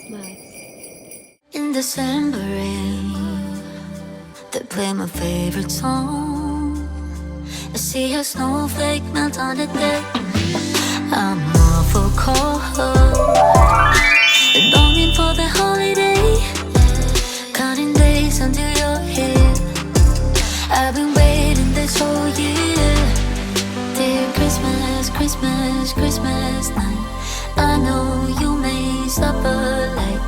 CAKEMAS. In December rain, they play my favorite song. I see a snowflake melt on the deck. I'm awful cold, longing for the holiday, counting days until you're here. I've been waiting this whole year. Dear Christmas, Christmas, Christmas night, I know you may stop a light,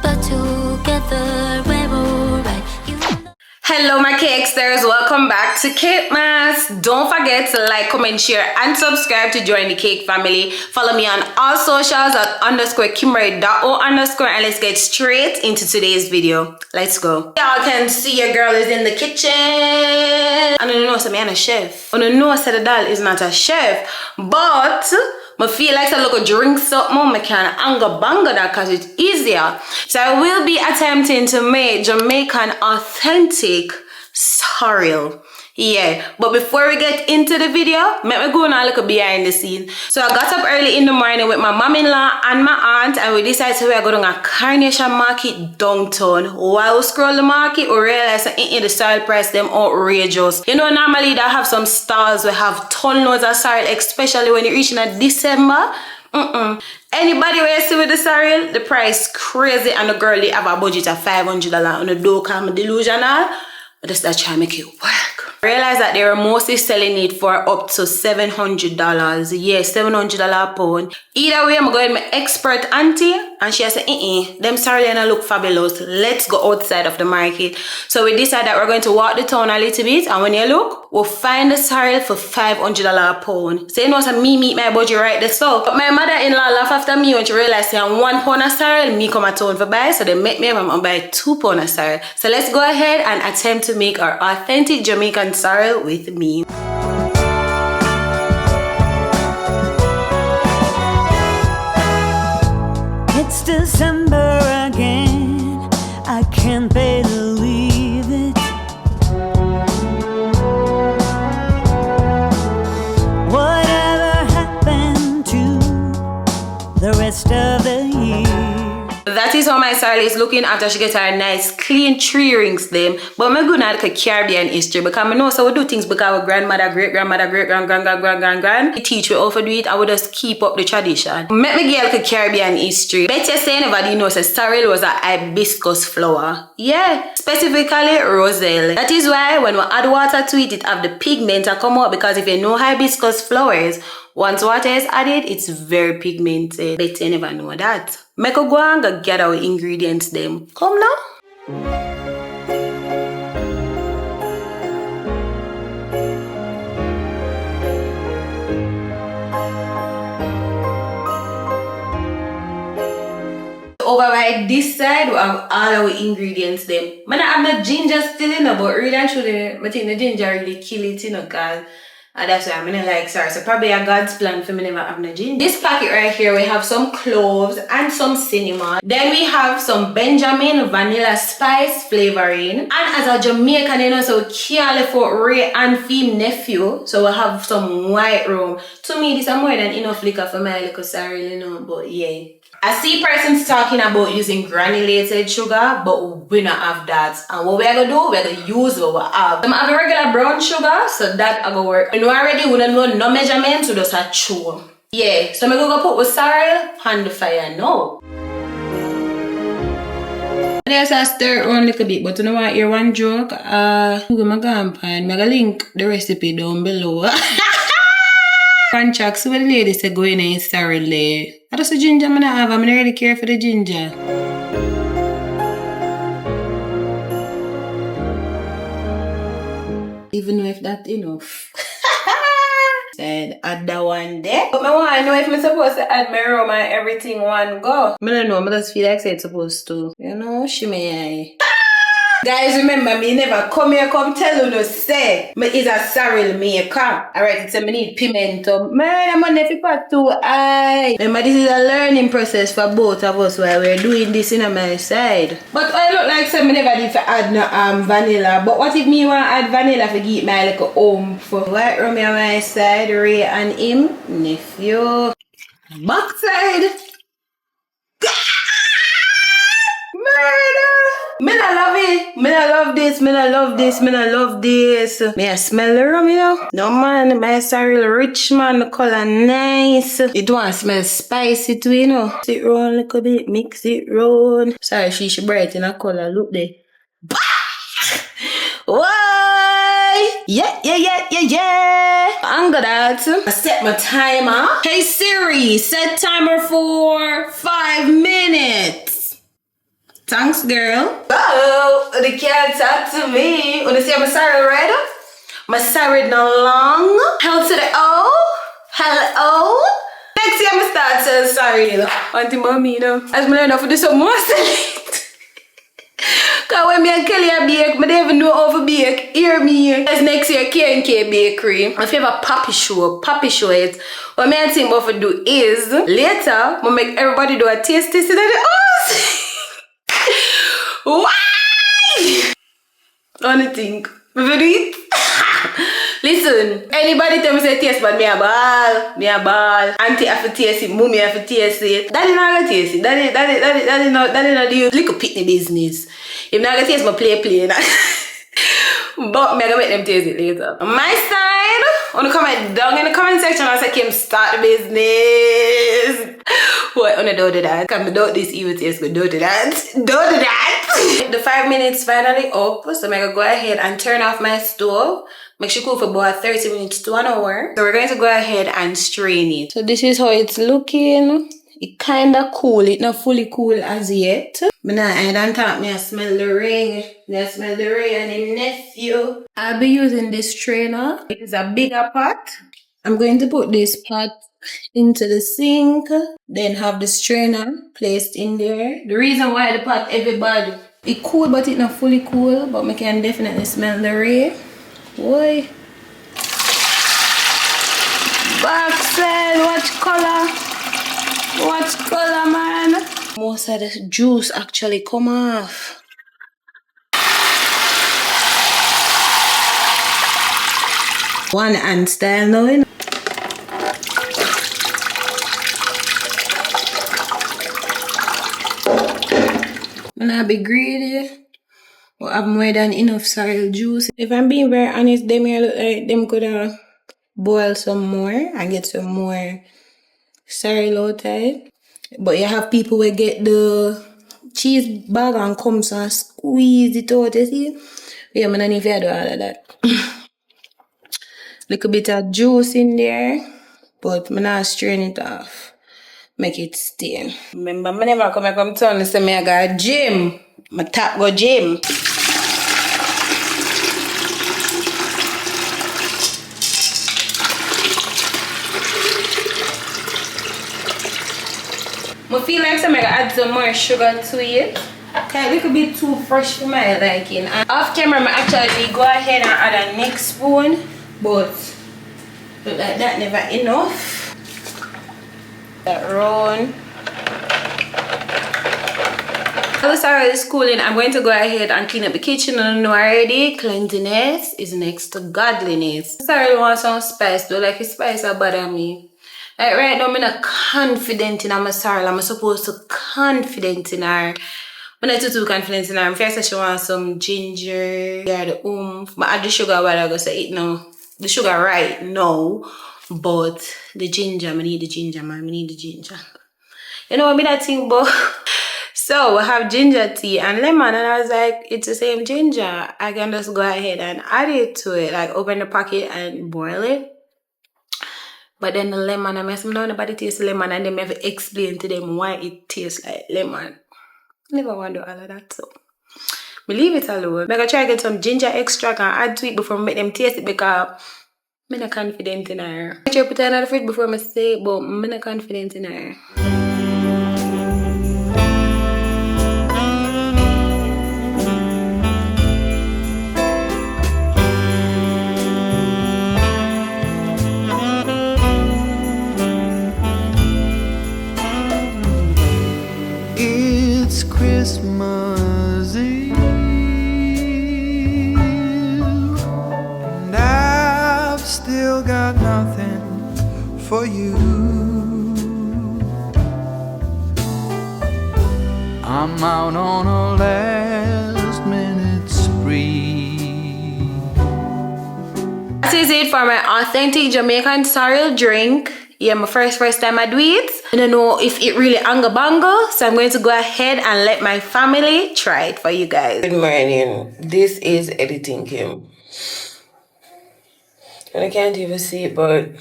but together we're alright. Hello my cakesters, welcome back to CAKEMAS. Don't forget to like, comment, share and subscribe to join the cake family. Follow me on all socials at _kimberly.o_ and let's get straight into today's video. Let's go. Y'all can see your girl is in the kitchen. I don't know, so I'm a chef. I don't know, so the doll is not a chef, but I feel like I look a drink something, I can anger banger that because it's easier. So I will be attempting to make Jamaican authentic sorrel. Yeah, but before we get into the video, let me go and look behind the scene. So I got up early in the morning with my mom-in-law and my aunt, and we decided we are going to a Carnation Market downtown. While we scroll the market, we realize that the sorrel price them outrageous. You know, normally they have some stalls we have ton loads of sorrel, especially when you reach in December. Anybody where you see with the sorrel, the price crazy, and the girl they have a budget of $500 on the door, come delusional. But just that try to make it work. I realized that they were mostly selling it for up to $700. Yeah, $700 a pound. Either way, I'm going with my expert auntie, and she said, them sorrel look fabulous. Let's go outside of the market. So we decided that we're going to walk the town a little bit, and when you look, we'll find the sorrel for $500 a pound. So you know, so me meet my budget right there. So but my mother-in-law laughed after me when she realized that 1 pound of sorrel, me come a town for buy. So they make me and buy 2 pounds of sorrel. So let's go ahead and attempt to make our authentic Jamaican sorrel with me. It's December again, I can't believe it. Whatever happened to the rest of the year? That is how my sorrel is looking after she gets her nice clean 3 rings them. But I'm going to Caribbean history because I know so we do things because our grandmother, great-grandmother, great-grand they teach we how to do it and we just keep up the tradition. Make me get like a Caribbean history. Bet you say nobody knows that sorrel was a hibiscus flower. Yeah, specifically roselle. That is why when we add water to it, it have the pigment to come out, because if you know hibiscus flowers, once water is added, it's very pigmented. Bet you never know that. Make a go and get our ingredients them. Come now. Over by this side, we have all our ingredients them. I have no ginger still in, but really and truly, I think the ginger really kill it, you know, cause and that's why I'm gonna like sorry. So probably a God's plan for me never have no ginger. This packet right here, we have some cloves and some cinnamon. Then we have some Benjamin vanilla spice flavoring. And as a Jamaican, you know, so we can't live for Ray and Fim nephew. So we have some white rum. To me, this is more than enough liquor for my little sorrel, you know, but yeah. I see persons talking about using granulated sugar, but we don't have that. And what we're gonna do, we're gonna use what we have. I have a regular brown sugar, so that I go work. You know already, we don't know no measurements, we just have chew. Yeah, so I'm gonna go put with sorrel on the fire now. Yes, I stir it on a little bit, but you know what, hear one joke? I'm gonna link the recipe down below. Contracts with the ladies say go in and sorrel there. I just a ginger I have, I'm not really care for the ginger. Even know if that's enough. Said add that one there. But I want to know if I'm supposed to add my rum and everything one go. I don't know, I just feel like it's supposed to. You know, she may. Guys, remember me never come here come tell you no say me is a sorrel maker. Alright, it's a me need pimento. Man, I'm on the part too. Remember this is a learning process for both of us while we're doing this in my side. But I look like some never did for add no vanilla. But what if me want to add vanilla for give my like a for white rum on my side, Ray and him nephew. Backside. Me not love it. Me not love this. Me not love this. Me not love this. Me I smell the rum, you know. No man, my sorrel rich man. The color nice. It want smell spicy too, you know. Mix it round a little bit. Mix it round. Sorry, she bright in a color. Look there. Why? Yeah. Anger that. I set my timer. Hey Siri, set timer for 5 minutes. Thanks, girl. Oh, the cat talk to me. Wanna see my sorry red? My sorry no long. Hell to the O. Hello. Next year I'm start saying sorry, you know. Auntie mommy, you know. As me learn how to do some more select. Cause when me and Kelly a bake, I don't even know how to bake. Hear me. As next year K&K Bakery. My favorite poppy show it. What me and think about to do is later I make everybody do a taste test in the house. Why? Only think. We will do it. Listen, anybody tell me say taste but me a ball. Auntie have to taste it, mommy have to taste it. Daddy not gonna taste it. Daddy not do little pitney business. If not gonna taste my play. But me gonna make them taste it later. On my side, wanna comment down in the comment section and say Kim start the business. What wanna do that? Can me do this evil taste good, do that. The 5 minutes finally up, so I'm gonna go ahead and turn off my stove. Make sure cook for about 30 minutes to 1 hour. So we're going to go ahead and strain it. So this is how it's looking. It kinda cool. It's not fully cool as yet. But now I don't talk. Me I smell the ring. I smell the ring and the nephew. I'll be using this strainer. It is a bigger pot. I'm going to put this pot into the sink. Then have the strainer placed in there. The reason why the pot heavy bad. It cool but it's not fully cool. But I can definitely smell the ring. Boy. Baxel, watch color, man. Most of the juice actually come off. One hand style now, you know. I'm not be greedy. But have more than enough sorrel juice. If I'm being very honest, them here look like them could have boil some more and get some more sorrel out of it. But you have people who get the cheese bag and comes and squeeze it out, you see? Yeah, I don't need to do all of that. Little bit of juice in there, but I'm not strain it off. Make it stay. Remember, I never come town and say me I got a gym. My top go gym. I feel like I'm gonna add some more sugar to it. Okay, a little bit too fresh for my liking. And off camera, I actually go ahead and add a next spoon, but look like that never enough. That round. While the sorrel is cooling, I'm going to go ahead and clean up the kitchen. I know already, cleanliness is next to godliness. Sorrel wants some spice, though, like it's spice that bother me. Like right now, I'm not confident in my sorrel. I'm supposed to confident in her. I'm not too confident in her. I'm first she wants some ginger, yeah, the But add the sugar while I go say it now. The sugar right now, but the ginger, I need the ginger, man. I need the ginger. You know what I mean that thing, but so we have ginger tea and lemon, and I was like, it's the same ginger. I can just go ahead and add it to it, like open the packet and boil it. But then the lemon, I mess down nobody taste lemon, and they never explain to them why it tastes like lemon. Never want to do all of that, so we leave it alone. I'm gonna try to get some ginger extract and add to it before I make them taste it, because I'm not confident in her. I try to put it in the fridge before I say it, but I'm not confident in her. It's Christmas Eve, and I've still got nothing for you. I'm out on a last it for my authentic Jamaican sorrel drink. Yeah, my first time I do it. I don't know if it really anga bango, so I'm going to go ahead and let my family try it for you guys. Good morning. This is editing Kim. And I can't even see it, but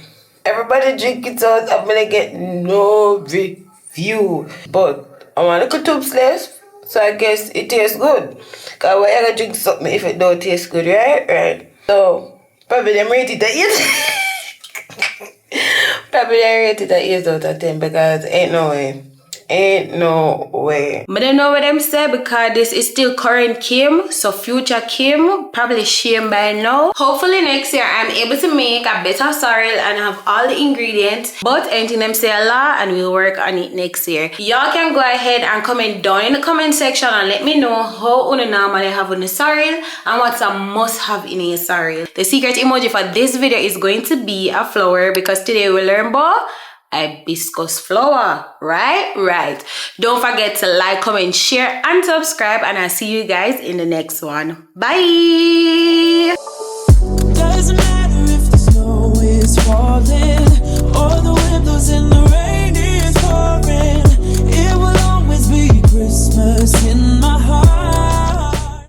everybody drink it out. I'm gonna get no review. But I want to cook tube slaves, so I guess it tastes good. Cause why I gotta drink something if it don't taste good, right? Right. So probably them rate it at 8. Probably I rate it at 8 out of 10 because ain't no way. Ain't no way. But I know what them say because this is still current Kim, so future Kim probably shame by now. Hopefully next year I'm able to make a better sorrel and have all the ingredients. But anything them say a lot and we'll work on it next year. Y'all can go ahead and comment down in the comment section and let me know how you normally have on the sorrel and what's a must have in a sorrel. The secret emoji for this video is going to be a flower because today we'll learn about hibiscus flower. Right. Don't forget to like, comment, share and subscribe, and I'll see you guys in the next one. Bye. Doesn't matter if the snow is falling.